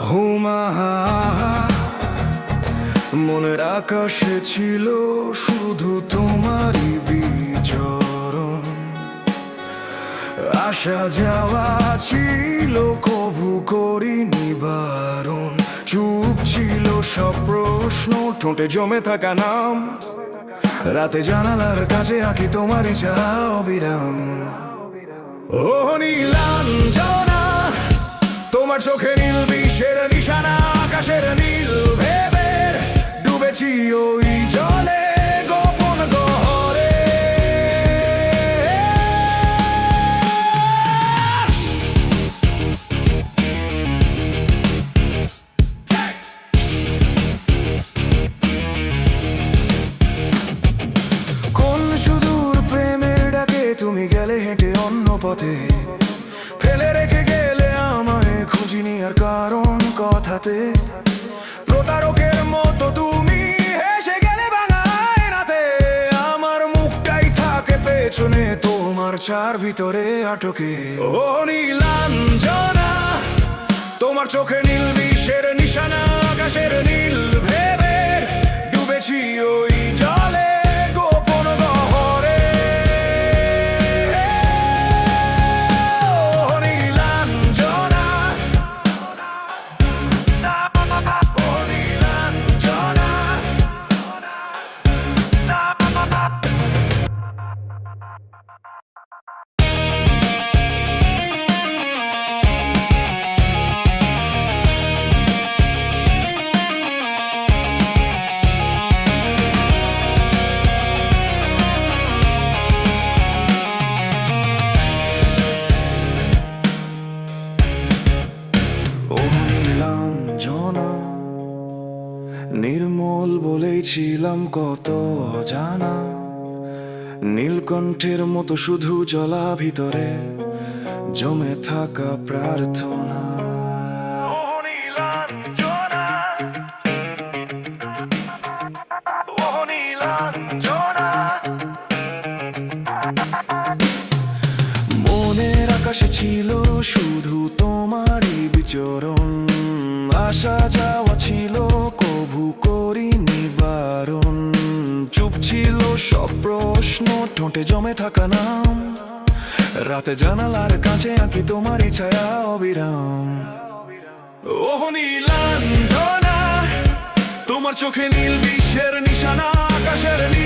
হুমা মনের আকাশে ছিল শুধু তোমারই বিচরণ, আসা যাওয়া ছিল কভু করিনি বারণ। চুপ ছিল সব প্রশ্ন, ঠোঁটে জমে থাকা নাম, রাতে জানালার কাছে আঁকি তোমারই ছায়া অবিরাম। ও নীলাঞ্জনা, তোমার চোখে নীল বিষের নিশানা, আকাশের নীল ভেবে ডুবেছি ওই জলে গোপন গহরে। কোন সুদূর প্রেমের ডাকে তুমি গেলে হেঁটে অন্য পথে, ফেলে রেখে গেলে আমায় খুঁজিনি আর কারণ কথাতে। প্রতারকের মতো তুমি হেসে গেলে ভাঙা আয়নাতে, আমার মুখটাই থাকে পেছনে তোমার চার ভিতরে আটকে। ও নীলাঞ্জনা, তোমার চোখে নীল বিষের নিশানা, আকাশের নীল ভেবে ডুবেছি ওই জলে গোপন গহরে। ও নীলাঞ্জনা, ও নীলাঞ্জনা। ও নীলাঞ্জনা, নির্মল বলেছিলাম কত অজানা, নীলকণ্ঠের মতো শুধু জলা ভিতরে জমে থাকা প্রার্থনা। ও নীলাঞ্জনা, ও নীলাঞ্জনা। মনের আকাশে ছিল শুধু তোমারই বিচরণ, আসা যাওয়া ছিল কভু করিনি বারণ। চুপ ছিল সব প্রশ্ন, ঠোঁটে জমে থাকা নাম, রাতে জানালার কাছে আঁকি তোমারই ছায়া অবিরাম। ও নীলাঞ্জনা, তোমার চোখে নীল বিষের নিশানা, আকাশের নীল